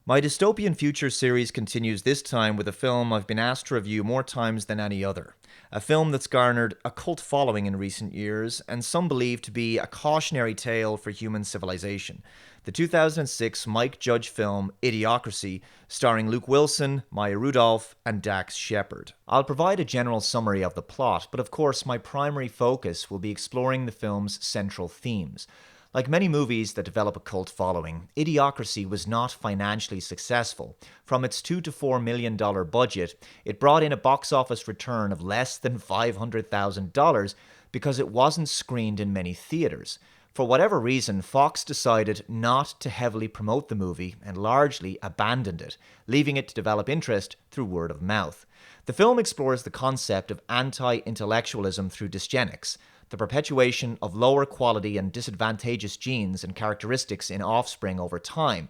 My Dystopian Future series continues this time with a film I've been asked to review more times than any other. A film that's garnered a cult following in recent years, and some believe to be a cautionary tale for human civilization. The 2006 Mike Judge film Idiocracy, starring Luke Wilson, Maya Rudolph, and Dax Shepard. I'll provide a general summary of the plot, but of course my primary focus will be exploring the film's central themes. Like many movies that develop a cult following, Idiocracy was not financially successful. From its $2 to $4 million budget, it brought in a box office return of less than $500,000 because it wasn't screened in many theaters. For whatever reason, Fox decided not to heavily promote the movie and largely abandoned it, leaving it to develop interest through word of mouth. The film explores the concept of anti-intellectualism through dysgenics, the perpetuation of lower quality and disadvantageous genes and characteristics in offspring over time.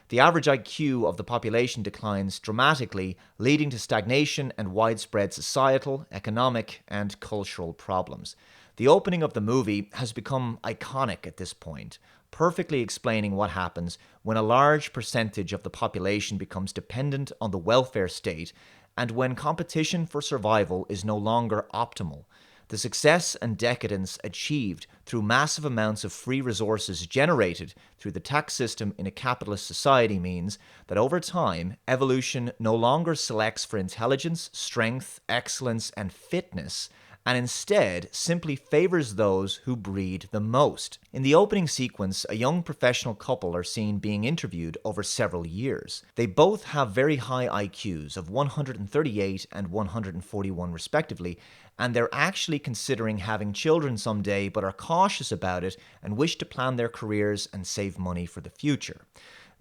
The average IQ of the population declines dramatically, leading to stagnation and widespread societal, economic, and cultural problems. The opening of the movie has become iconic at this point, perfectly explaining what happens when a large percentage of the population becomes dependent on the welfare state and when competition for survival is no longer optimal. The success and decadence achieved through massive amounts of free resources generated through the tax system in a capitalist society means that over time, evolution no longer selects for intelligence, strength, excellence, and fitness, and instead simply favors those who breed the most. In the opening sequence, a young professional couple are seen being interviewed over several years. They both have very high IQs of 138 and 141 respectively, and they're actually considering having children someday but are cautious about it and wish to plan their careers and save money for the future.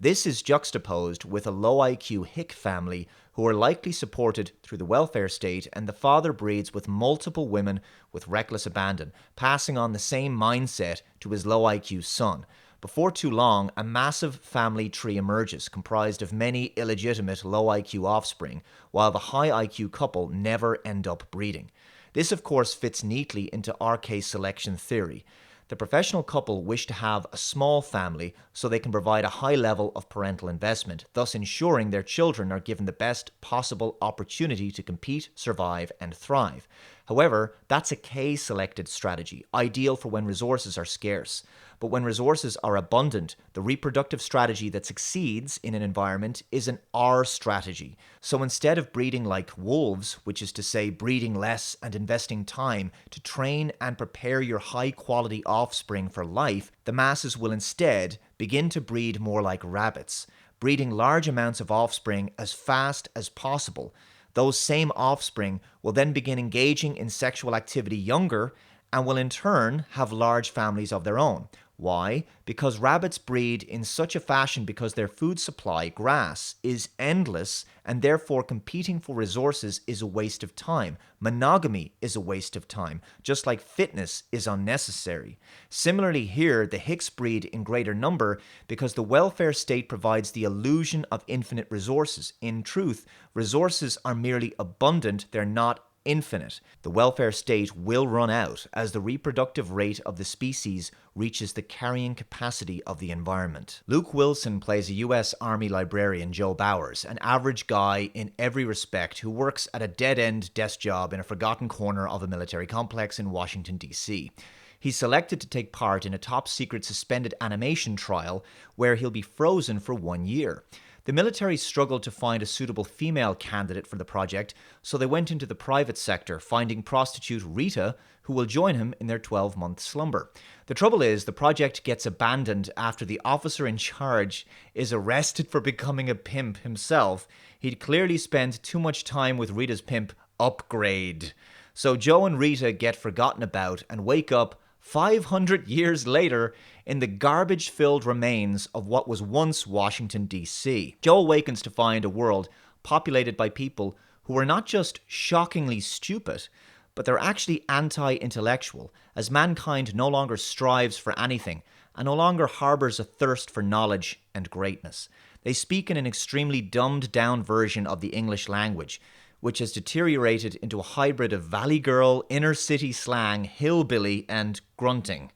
This is juxtaposed with a low IQ hick family who are likely supported through the welfare state, and the father breeds with multiple women with reckless abandon, passing on the same mindset to his low IQ son. Before too long, a massive family tree emerges, comprised of many illegitimate low IQ offspring, while the high IQ couple never end up breeding. This, of course, fits neatly into RK selection theory. The professional couple wish to have a small family so they can provide a high level of parental investment, thus ensuring their children are given the best possible opportunity to compete, survive, and thrive. However, that's a K-selected strategy, ideal for when resources are scarce. But when resources are abundant, the reproductive strategy that succeeds in an environment is an R strategy. So instead of breeding like wolves, which is to say breeding less and investing time to train and prepare your high-quality offspring for life, the masses will instead begin to breed more like rabbits, breeding large amounts of offspring as fast as possible. Those same offspring will then begin engaging in sexual activity younger and will in turn have large families of their own. Why? Because rabbits breed in such a fashion because their food supply, grass, is endless, and therefore competing for resources is a waste of time. Monogamy is a waste of time, just like fitness is unnecessary. Similarly here, the hicks breed in greater number because the welfare state provides the illusion of infinite resources. In truth, resources are merely abundant, they're not infinite. The welfare state will run out as the reproductive rate of the species reaches the carrying capacity of the environment. Luke Wilson plays a US Army librarian, Joe Bowers, an average guy in every respect who works at a dead-end desk job in a forgotten corner of a military complex in Washington, D.C. He's selected to take part in a top-secret suspended animation trial where he'll be frozen for 1 year. The military struggled to find a suitable female candidate for the project, so they went into the private sector, finding prostitute Rita, who will join him in their 12-month slumber. The trouble is, the project gets abandoned after the officer in charge is arrested for becoming a pimp himself. He'd clearly spent too much time with Rita's pimp, Upgrade. So Joe and Rita get forgotten about and wake up 500 years later in the garbage-filled remains of what was once Washington, D.C. Joe awakens to find a world populated by people who are not just shockingly stupid, but they're actually anti-intellectual, as mankind no longer strives for anything and no longer harbors a thirst for knowledge and greatness. They speak in an extremely dumbed-down version of the English language, which has deteriorated into a hybrid of valley girl, inner city slang, hillbilly, and grunting.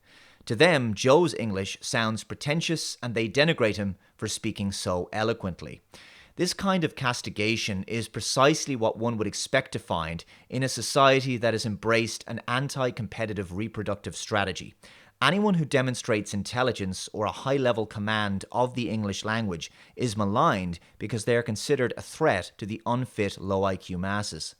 To them, Joe's English sounds pretentious and they denigrate him for speaking so eloquently. This kind of castigation is precisely what one would expect to find in a society that has embraced an anti-competitive reproductive strategy. Anyone who demonstrates intelligence or a high-level command of the English language is maligned because they are considered a threat to the unfit low IQ masses.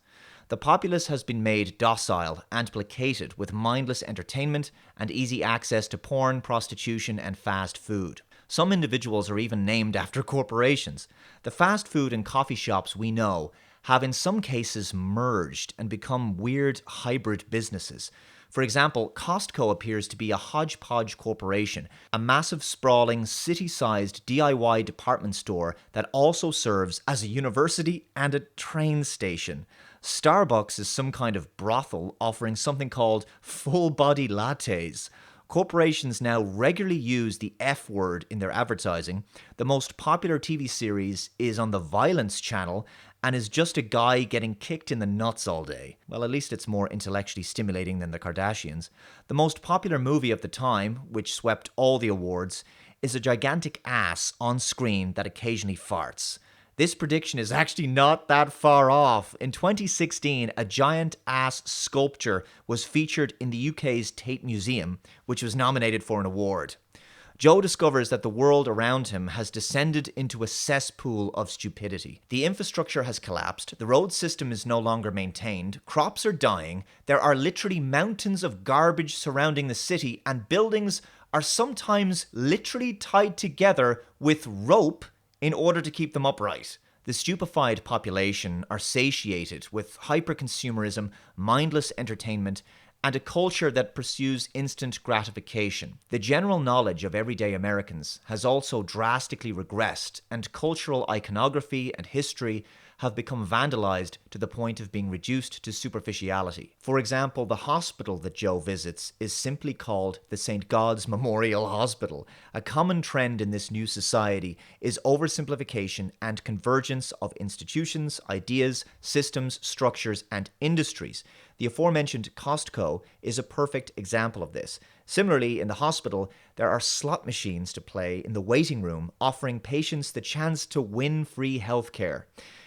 The populace has been made docile and placated with mindless entertainment and easy access to porn, prostitution, and fast food. Some individuals are even named after corporations. The fast food and coffee shops we know have in some cases merged and become weird hybrid businesses. For example, Costco appears to be a hodgepodge corporation, a massive sprawling city-sized DIY department store that also serves as a university and a train station. Starbucks is some kind of brothel offering something called full-body lattes. Corporations now regularly use the F word in their advertising. The most popular TV series is on the Violence Channel and is just a guy getting kicked in the nuts all day. Well, at least it's more intellectually stimulating than the Kardashians. The most popular movie of the time, which swept all the awards, is a gigantic ass on screen that occasionally farts. This prediction is actually not that far off. In 2016, a giant ass sculpture was featured in the UK's Tate Museum, which was nominated for an award. Joe discovers that the world around him has descended into a cesspool of stupidity. The infrastructure has collapsed, the road system is no longer maintained, crops are dying, there are literally mountains of garbage surrounding the city, and buildings are sometimes literally tied together with rope in order to keep them upright. The stupefied population are satiated with hyperconsumerism, mindless entertainment, and a culture that pursues instant gratification. The general knowledge of everyday Americans has also drastically regressed, and cultural iconography and history have become vandalized to the point of being reduced to superficiality. For example, the hospital that Joe visits is simply called the St. God's Memorial Hospital. A common trend in this new society is oversimplification and convergence of institutions, ideas, systems, structures, and industries. The aforementioned Costco is a perfect example of this. Similarly, in the hospital, there are slot machines to play in the waiting room, offering patients the chance to win free healthcare.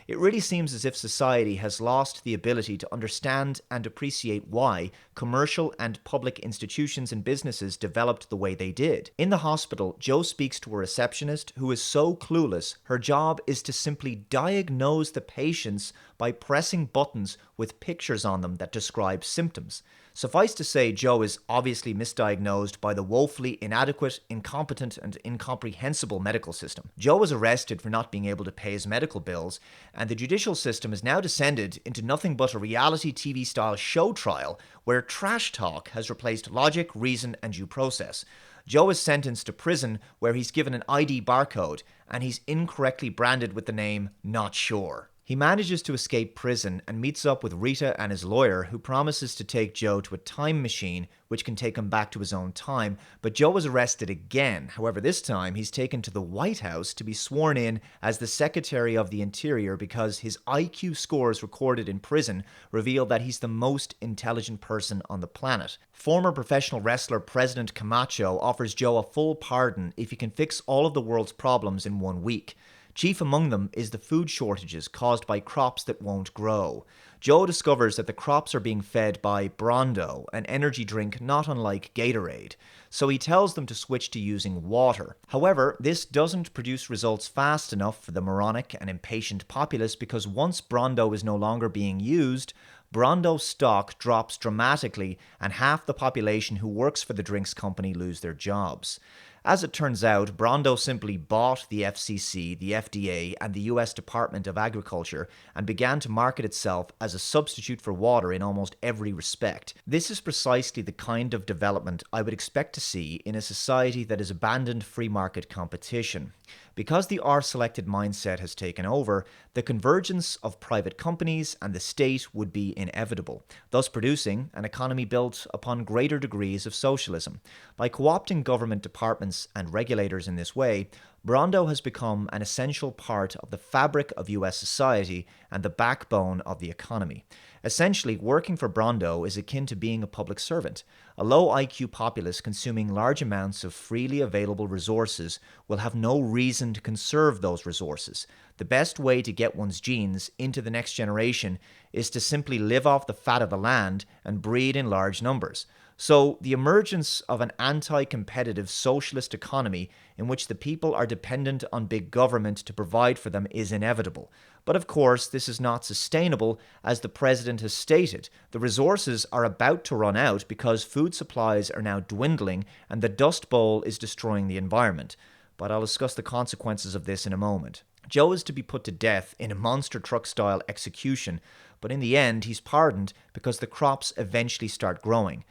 It really seems as if society has lost the ability to understand and appreciate why commercial and public institutions and businesses developed the way they did. In the hospital, Joe speaks to a receptionist who is so clueless, her job is to simply diagnose the patients by pressing buttons with pictures on them that describe symptoms. Suffice to say, Joe is obviously misdiagnosed by the woefully inadequate, incompetent, and incomprehensible medical system. Joe was arrested for not being able to pay his medical bills, and the judicial system has now descended into nothing but a reality TV-style show trial where trash talk has replaced logic, reason, and due process. Joe is sentenced to prison where he's given an ID barcode, and he's incorrectly branded with the name Not Sure. He manages to escape prison and meets up with Rita and his lawyer, who promises to take Joe to a time machine which can take him back to his own time, but Joe is arrested again. However, this time he's taken to the White House to be sworn in as the Secretary of the Interior because his IQ scores recorded in prison reveal that he's the most intelligent person on the planet. Former professional wrestler President Camacho offers Joe a full pardon if he can fix all of the world's problems in 1 week. Chief among them is the food shortages caused by crops that won't grow. Joe discovers that the crops are being fed by Brondo, an energy drink not unlike Gatorade, so he tells them to switch to using water. However, this doesn't produce results fast enough for the moronic and impatient populace because once Brondo is no longer being used, Brondo stock drops dramatically and half the population who works for the drinks company lose their jobs. As it turns out, Brondo simply bought the FCC, the FDA, and the US Department of Agriculture and began to market itself as a substitute for water in almost every respect. This is precisely the kind of development I would expect to see in a society that has abandoned free market competition. Because the R-selected mindset has taken over, the convergence of private companies and the state would be inevitable, thus producing an economy built upon greater degrees of socialism. By co-opting government departments and regulators in this way, Brando has become an essential part of the fabric of US society and the backbone of the economy. Essentially, working for Brando is akin to being a public servant. A low IQ populace consuming large amounts of freely available resources will have no reason to conserve those resources. The best way to get one's genes into the next generation is to simply live off the fat of the land and breed in large numbers. So, the emergence of an anti-competitive socialist economy in which the people are dependent on big government to provide for them is inevitable. But of course, this is not sustainable, as the president has stated. The resources are about to run out because food supplies are now dwindling and the Dust Bowl is destroying the environment. But I'll discuss the consequences of this in a moment. Joe is to be put to death in a monster truck-style execution, but in the end, he's pardoned because the crops eventually start growing.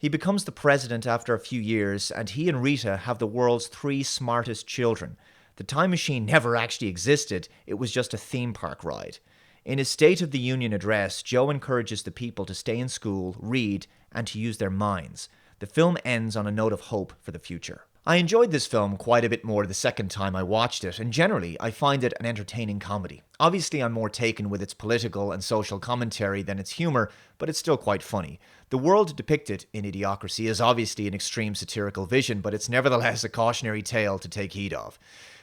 He becomes the president after a few years, and he and Rita have the world's 3 smartest children. The time machine never actually existed, it was just a theme park ride. In his State of the Union address, Joe encourages the people to stay in school, read, and to use their minds. The film ends on a note of hope for the future. I enjoyed this film quite a bit more the second time I watched it, and generally I find it an entertaining comedy. Obviously I'm more taken with its political and social commentary than its humor, but it's still quite funny. The world depicted in Idiocracy is obviously an extreme satirical vision, but it's nevertheless a cautionary tale to take heed of.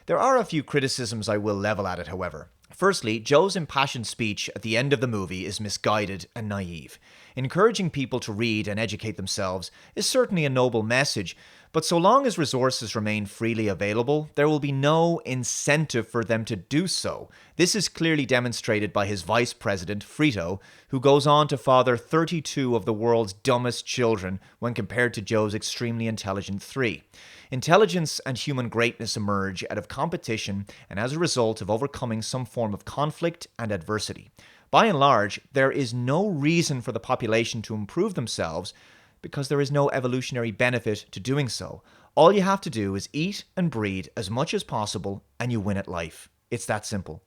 There are a few criticisms I will level at it, however. Firstly, Joe's impassioned speech at the end of the movie is misguided and naive. Encouraging people to read and educate themselves is certainly a noble message, but so long as resources remain freely available, there will be no incentive for them to do so. This is clearly demonstrated by his vice president, Frito, who goes on to father 32 of the world's dumbest children when compared to Joe's extremely intelligent 3. Intelligence and human greatness emerge out of competition and as a result of overcoming some form of conflict and adversity. By and large, there is no reason for the population to improve themselves because there is no evolutionary benefit to doing so. All you have to do is eat and breed as much as possible and you win at life. It's that simple.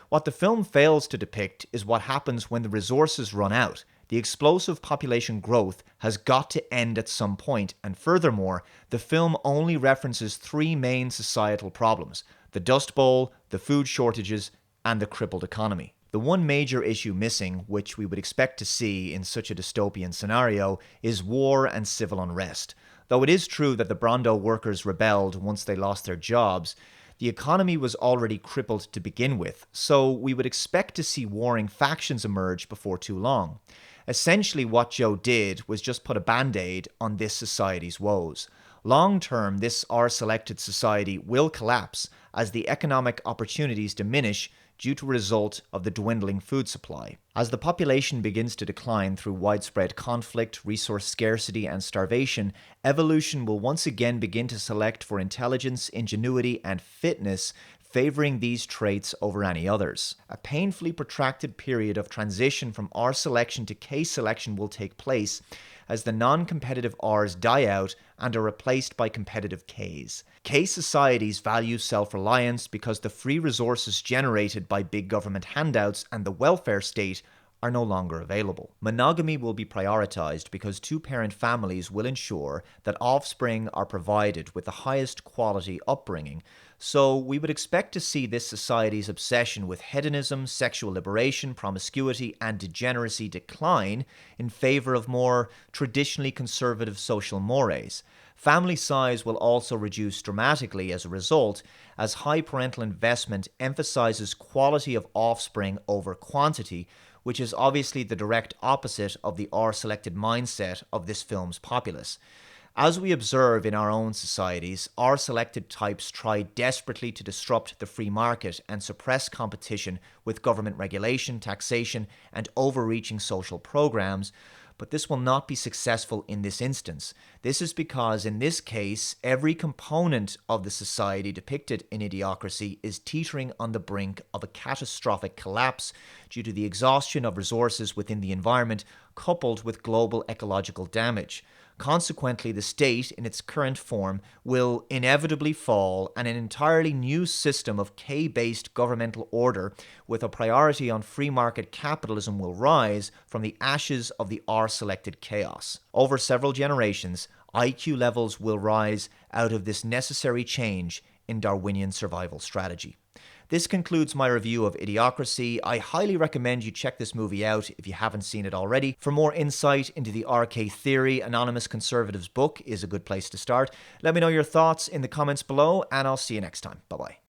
What the film fails to depict is what happens when the resources run out. The explosive population growth has got to end at some point, and furthermore, the film only references 3 main societal problems: the Dust Bowl, the food shortages, and the crippled economy. The one major issue missing, which we would expect to see in such a dystopian scenario, is war and civil unrest. Though it is true that the Brando workers rebelled once they lost their jobs, the economy was already crippled to begin with, so we would expect to see warring factions emerge before too long. Essentially, what Joe did was just put a band-aid on this society's woes. Long term, this R-selected society will collapse as the economic opportunities diminish due to a result of the dwindling food supply. As the population begins to decline through widespread conflict, resource scarcity, and starvation, evolution will once again begin to select for intelligence, ingenuity, and fitness, favoring these traits over any others. A painfully protracted period of transition from R selection to K selection will take place as the non-competitive Rs die out and are replaced by competitive Ks. K societies value self-reliance because the free resources generated by big government handouts and the welfare state are no longer available. Monogamy will be prioritized because 2-parent families will ensure that offspring are provided with the highest quality upbringing, so we would expect to see this society's obsession with hedonism, sexual liberation, promiscuity, and degeneracy decline in favor of more traditionally conservative social mores. Family size will also reduce dramatically as a result, as high parental investment emphasizes quality of offspring over quantity, which is obviously the direct opposite of the R-selected mindset of this film's populace. As we observe in our own societies, R-selected types try desperately to disrupt the free market and suppress competition with government regulation, taxation, and overreaching social programs, but this will not be successful in this instance. This is because, in this case, every component of the society depicted in Idiocracy is teetering on the brink of a catastrophic collapse due to the exhaustion of resources within the environment, coupled with global ecological damage. Consequently, the state, in its current form, will inevitably fall, and an entirely new system of K-based governmental order with a priority on free market capitalism will rise from the ashes of the R-selected chaos. Over several generations, IQ levels will rise out of this necessary change in Darwinian survival strategy. This concludes my review of Idiocracy. I highly recommend you check this movie out if you haven't seen it already. For more insight into the RK theory, Anonymous Conservative's book is a good place to start. Let me know your thoughts in the comments below, and I'll see you next time. Bye-bye.